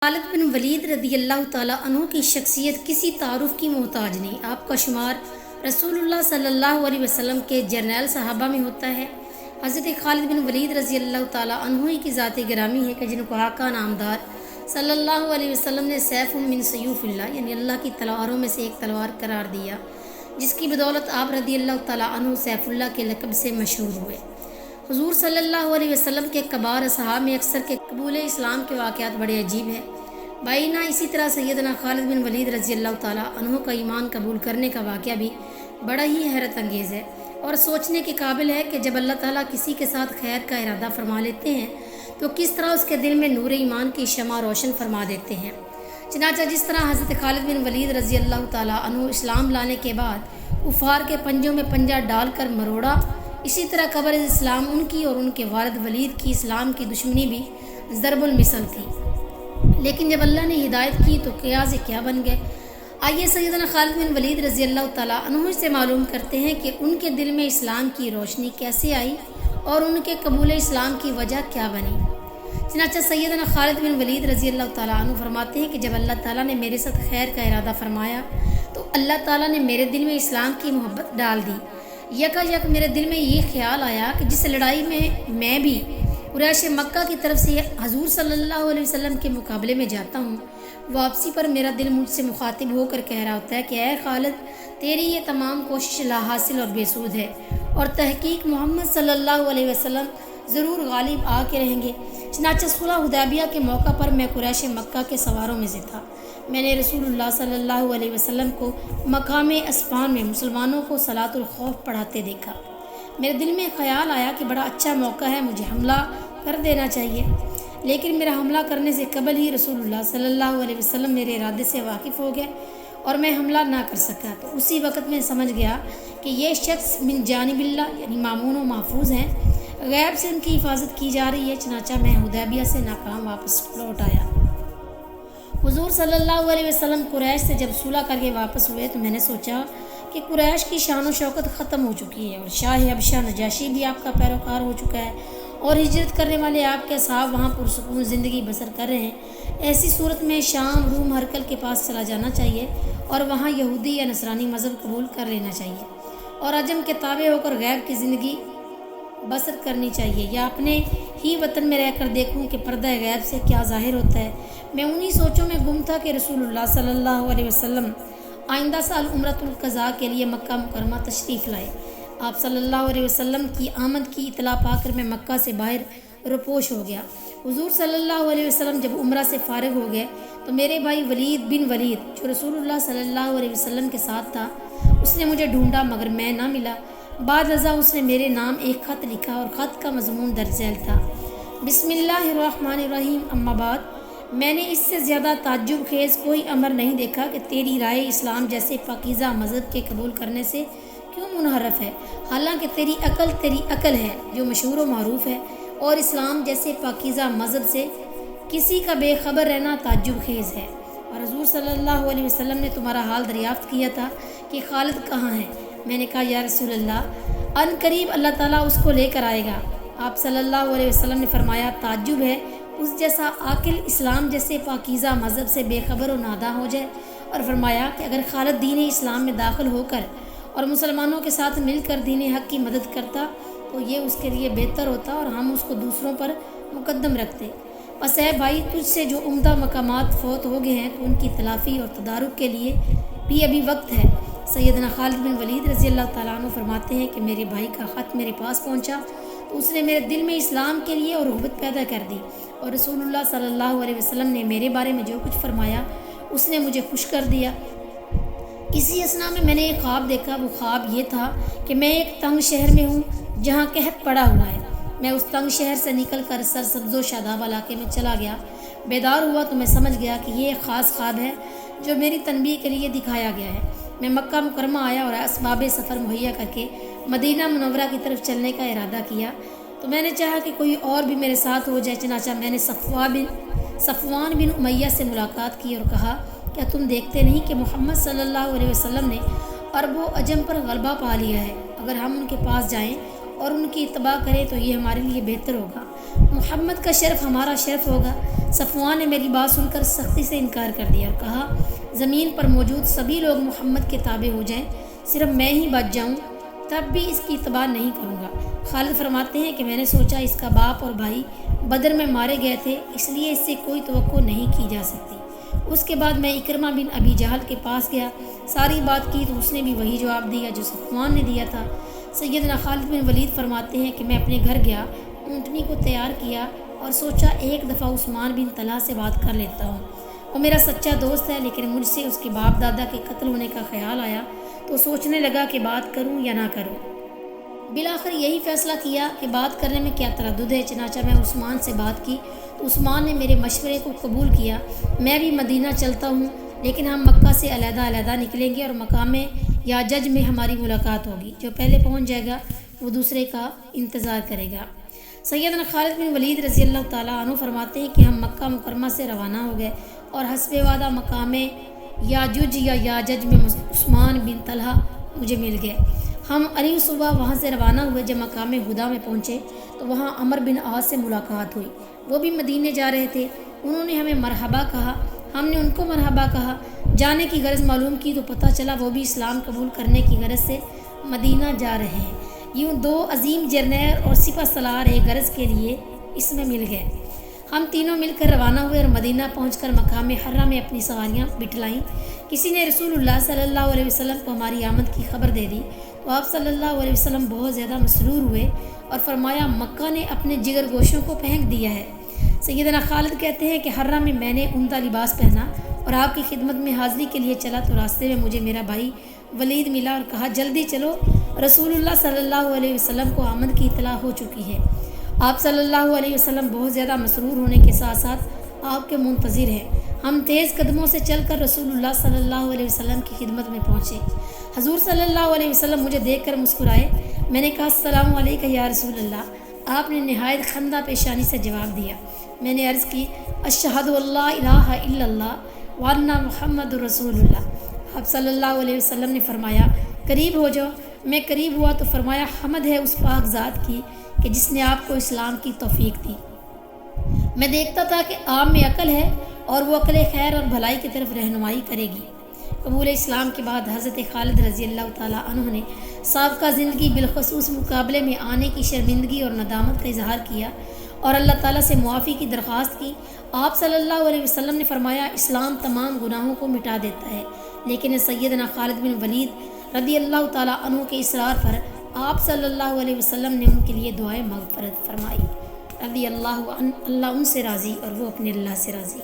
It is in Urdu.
خالد بن ولید رضی اللہ تعالیٰ عنہ کی شخصیت کسی تعارف کی محتاج نہیں۔ آپ کا شمار رسول اللہ صلی اللہ علیہ وسلم کے جرنیل صحابہ میں ہوتا ہے۔ حضرت خالد بن ولید رضی اللہ تعالیٰ عنہ ہی کی ذات گرامی ہے کہ جن کو آقا نامدار صلی اللہ علیہ وسلم نے سیف من سیوف اللہ یعنی اللہ کی تلواروں میں سے ایک تلوار قرار دیا، جس کی بدولت آپ رضی اللہ تعالیٰ عنہ سیف اللہ کے لقب سے مشہور ہوئے۔ حضور صلی اللہ علیہ وسلم کے کبار اصحاب میں اکثر کے قبول اسلام کے واقعات بڑے عجیب ہیں۔ بائینہ اسی طرح سیدنا خالد بن ولید رضی اللہ تعالیٰ عنہ کا ایمان قبول کرنے کا واقعہ بھی بڑا ہی حیرت انگیز ہے اور سوچنے کے قابل ہے کہ جب اللہ تعالیٰ کسی کے ساتھ خیر کا ارادہ فرما لیتے ہیں تو کس طرح اس کے دل میں نور ایمان کی شمع روشن فرما دیتے ہیں۔ چنانچہ جس طرح حضرت خالد بن ولید رضی اللہ تعالیٰ عنہ اسلام لانے کے بعد کفار کے پنجوں میں پنجہ ڈال کر مروڑا، اسی طرح قبل اسلام ان کی اور ان کے والد ولید کی اسلام کی دشمنی بھی ضرب المثل تھی، لیکن جب اللہ نے ہدایت کی تو کیا سے کیا بن گئے۔ آئیے سیدنا خالد بن ولید رضی اللہ تعالیٰ عنہ سے معلوم کرتے ہیں کہ ان کے دل میں اسلام کی روشنی کیسے آئی اور ان کے قبول اسلام کی وجہ کیا بنی۔ چنانچہ سیدنا خالد بن ولید رضی اللہ تعالیٰ عنہ فرماتے ہیں کہ جب اللہ تعالیٰ نے میرے ساتھ خیر کا ارادہ فرمایا تو اللہ تعالیٰ نے میرے دل میں اسلام کی محبت ڈال دی۔ یکا یک میرے دل میں یہ خیال آیا کہ جس لڑائی میں بھی قریش مکہ کی طرف سے حضور صلی اللہ علیہ وسلم کے مقابلے میں جاتا ہوں، واپسی پر میرا دل مجھ سے مخاطب ہو کر کہہ رہا ہوتا ہے کہ اے خالد، تیری یہ تمام کوشش لا حاصل اور بے سود ہے، اور تحقیق محمد صلی اللہ علیہ وسلم ضرور غالب آ کے رہیں گے۔ چنانچہ صلح حدیبیہ کے موقع پر میں قریش مکہ کے سواروں میں سے تھا۔ میں نے رسول اللہ صلی اللہ علیہ وسلم کو مقام اسفان میں مسلمانوں کو صلاۃ الخوف پڑھاتے دیکھا۔ میرے دل میں خیال آیا کہ بڑا اچھا موقع ہے، مجھے حملہ کر دینا چاہیے، لیکن میرا حملہ کرنے سے قبل ہی رسول اللہ صلی اللہ علیہ وسلم میرے ارادے سے واقف ہو گئے اور میں حملہ نہ کر سکا۔ تو اسی وقت میں سمجھ گیا کہ یہ شخص من جانب اللہ یعنی مامون و محفوظ ہیں، غیب سے ان کی حفاظت کی جا رہی ہے۔ چنانچہ میں حدیبیہ سے ناکام واپس لوٹ آیا۔ حضور صلی اللہ علیہ وسلم قریش سے جب صلح کر کے واپس ہوئے تو میں نے سوچا کہ قریش کی شان و شوکت ختم ہو چکی ہے اور شاہ حبشہ نجاشی بھی آپ کا پیروکار ہو چکا ہے اور ہجرت کرنے والے آپ کے اصحاب وہاں پرسکون زندگی بسر کر رہے ہیں۔ ایسی صورت میں شام، روم، ہرکل کے پاس چلا جانا چاہیے اور وہاں یہودی یا نصرانی مذہب قبول کر لینا چاہیے اور عجم کے تابع ہو کر غیب کی زندگی بسر کرنی چاہیے، یا اپنے ہی وطن میں رہ کر دیکھوں کہ پردہ غیب سے کیا ظاہر ہوتا ہے۔ میں انہی سوچوں میں گم تھا کہ رسول اللہ صلی اللہ علیہ وسلم آئندہ سال عمرۃ القضاء کے لیے مکہ مکرمہ تشریف لائے۔ آپ صلی اللہ علیہ وسلم کی آمد کی اطلاع پا کر میں مکہ سے باہر روپوش ہو گیا۔ حضور صلی اللہ علیہ وسلم جب عمرہ سے فارغ ہو گئے تو میرے بھائی ولید بن ولید جو رسول اللہ صلی اللہ علیہ وسلم کے ساتھ تھا، اس نے مجھے ڈھونڈا مگر میں نہ ملا۔ بعد ازاں اس نے میرے نام ایک خط لکھا اور خط کا مضمون درج ذیل تھا: بسم اللہ الرحمن الرحیم، اما بعد، میں نے اس سے زیادہ تعجب خیز کوئی امر نہیں دیکھا کہ تیری رائے اسلام جیسے پاکیزہ مذہب کے قبول کرنے سے کیوں منحرف ہے، حالانکہ تیری عقل ہے جو مشہور و معروف ہے، اور اسلام جیسے پاکیزہ مذہب سے کسی کا بے خبر رہنا تعجب خیز ہے۔ اور حضور صلی اللہ علیہ وسلم نے تمہارا حال دریافت کیا تھا کہ خالد کہاں ہے۔ میں نے کہا یا رسول اللہ، ان قریب اللہ تعالیٰ اس کو لے کر آئے گا۔ آپ صلی اللہ علیہ وسلم نے فرمایا تعجب ہے اس جیسا عاقل اسلام جیسے پاکیزہ مذہب سے بے خبر و ناداں ہو جائے، اور فرمایا کہ اگر خالد دین اسلام میں داخل ہو کر اور مسلمانوں کے ساتھ مل کر دین حق کی مدد کرتا تو یہ اس کے لیے بہتر ہوتا اور ہم اس کو دوسروں پر مقدم رکھتے۔ بس اے بھائی، تجھ سے جو عمدہ مقامات فوت ہو گئے ہیں تو ان کی تلافی اور تدارک کے لیے بھی ابھی وقت ہے۔ سیدنا خالد بن ولید رضی اللہ تعالیٰ عنہ فرماتے ہیں کہ میرے بھائی کا خط میرے پاس پہنچا تو اس نے میرے دل میں اسلام کے لیے اور رغبت پیدا کر دی، اور رسول اللہ صلی اللہ علیہ وسلم نے میرے بارے میں جو کچھ فرمایا اس نے مجھے خوش کر دیا۔ اسی اثنا میں نے ایک خواب دیکھا۔ وہ خواب یہ تھا کہ میں ایک تنگ شہر میں ہوں جہاں قحط پڑا ہوا ہے۔ میں اس تنگ شہر سے نکل کر سرسبز و شاداب علاقے میں چلا گیا۔ بیدار ہوا تو میں سمجھ گیا کہ یہ ایک خاص خواب ہے جو میری تنبیہ کے لیے دکھایا گیا ہے۔ میں مکہ مکرمہ آیا اور اسباب سفر مہیا کر کے مدینہ منورہ کی طرف چلنے کا ارادہ کیا تو میں نے چاہا کہ کوئی اور بھی میرے ساتھ ہو جائے۔ چنانچہ میں نے صفوان بن امیہ سے ملاقات کی اور کہا کیا تم دیکھتے نہیں کہ محمد صلی اللہ علیہ وسلم نے عرب و عجم پر غلبہ پا لیا ہے؟ اگر ہم ان کے پاس جائیں اور ان کی اتباع کریں تو یہ ہمارے لیے بہتر ہوگا۔ محمد کا شرف ہمارا شرف ہوگا۔ صفوان نے میری بات سن کر سختی سے انکار کر دیا اور کہا زمین پر موجود سبھی لوگ محمد کے تابع ہو جائیں، صرف میں ہی بچ جاؤں تب بھی اس کی اتباع نہیں کروں گا۔ خالد فرماتے ہیں کہ میں نے سوچا اس کا باپ اور بھائی بدر میں مارے گئے تھے، اس لیے اس سے کوئی توقع نہیں کی جا سکتی۔ اس کے بعد میں اکرمہ بن ابی جہل کے پاس گیا، ساری بات کی تو اس نے بھی وہی جواب دیا جو صفوان نے دیا تھا۔ سیدنا خالد بن ولید فرماتے ہیں کہ میں اپنے گھر گیا، اونٹنی کو تیار کیا اور سوچا ایک دفعہ عثمان بن طلحہ سے بات کر لیتا ہوں۔ وہ میرا سچا دوست ہے، لیکن مجھ سے اس کے باپ دادا کے قتل ہونے کا خیال آیا تو سوچنے لگا کہ بات کروں یا نہ کروں۔ بالآخر یہی فیصلہ کیا کہ بات کرنے میں کیا تردد ہے، چنانچہ میں عثمان سے بات کی تو عثمان نے میرے مشورے کو قبول کیا۔ میں بھی مدینہ چلتا ہوں، لیکن ہم مکہ سے علیحدہ علیحدہ نکلیں گے اور مقام یاجج میں ہماری ملاقات ہوگی۔ جو پہلے پہنچ جائے گا وہ دوسرے کا انتظار کرے گا۔ سیدنا خالد بن ولید رضی اللہ تعالیٰ عنہ فرماتے ہیں کہ ہم مکہ مکرمہ سے روانہ ہو گئے اور حسب وعدہ مقام یاجوج یا یاجج میں عثمان بن طلحہ مجھے مل گئے۔ ہم علی صبح وہاں سے روانہ ہوئے۔ جب مقام ہدا میں پہنچے تو وہاں عمر بن عاص سے ملاقات ہوئی، وہ بھی مدینے جا رہے تھے۔ انہوں نے ہمیں مرحبا کہا، ہم نے ان کو مرحبا کہا۔ جانے کی غرض معلوم کی تو پتہ چلا وہ بھی اسلام قبول کرنے کی غرض سے مدینہ جا رہے ہیں۔ یوں دو عظیم جرنیل اور سپہ سالار ایک غرض کے لیے اس میں مل گئے۔ ہم تینوں مل کر روانہ ہوئے اور مدینہ پہنچ کر مقام حرہ میں اپنی سواریاں بٹھلائیں۔ کسی نے رسول اللہ صلی اللہ علیہ وسلم کو ہماری آمد کی خبر دے دی تو آپ صلی اللہ علیہ وسلم بہت زیادہ مسرور ہوئے اور فرمایا مکہ نے اپنے جگر گوشوں کو پھینک دیا ہے۔ سیدنا خالد کہتے ہیں کہ حرہ میں میں نے عمدہ لباس پہنا اور آپ کی خدمت میں حاضری کے لیے چلا تو راستے میں مجھے میرا بھائی ولید ملا اور کہا جلدی چلو، رسول اللہ صلی اللہ علیہ وسلم کو آمد کی اطلاع ہو چکی ہے۔ آپ صلی اللہ علیہ وسلم بہت زیادہ مسرور ہونے کے ساتھ ساتھ آپ کے منتظر ہیں۔ ہم تیز قدموں سے چل کر رسول اللہ صلی اللہ علیہ وسلم کی خدمت میں پہنچے۔ حضور صلی اللہ علیہ وسلم مجھے دیکھ کر مسکرائے۔ میں نے کہا السلام علیکم یا رسول اللہ۔ آپ نے نہایت خندہ پیشانی سے جواب دیا۔ میں نے عرض کی اشہد اللہ الہ الا اللہ وان محمد رسول اللہ۔ آپ صلی اللہ علیہ وسلم نے فرمایا قریب ہو جاؤ۔ میں قریب ہوا تو فرمایا حمد ہے اس پاک ذات کی کہ جس نے آپ کو اسلام کی توفیق دی۔ میں دیکھتا تھا کہ آپ میں عقل ہے اور وہ عقل خیر اور بھلائی کی طرف رہنمائی کرے گی۔ قبول اسلام کے بعد حضرت خالد رضی اللہ تعالیٰ عنہ نے سابقہ زندگی بالخصوص مقابلے میں آنے کی شرمندگی اور ندامت کا اظہار کیا اور اللہ تعالیٰ سے معافی کی درخواست کی۔ آپ صلی اللہ علیہ وسلم نے فرمایا اسلام تمام گناہوں کو مٹا دیتا ہے، لیکن سیدنا خالد بن ولید رضی اللہ تعالیٰ عنہ کے اصرار پر آپ صلی اللہ علیہ وسلم نے ان کے لیے دعائے مغفرت فرمائی۔ رضی اللہ عنہ، اللہ ان سے راضی اور وہ اپنے اللہ سے راضی۔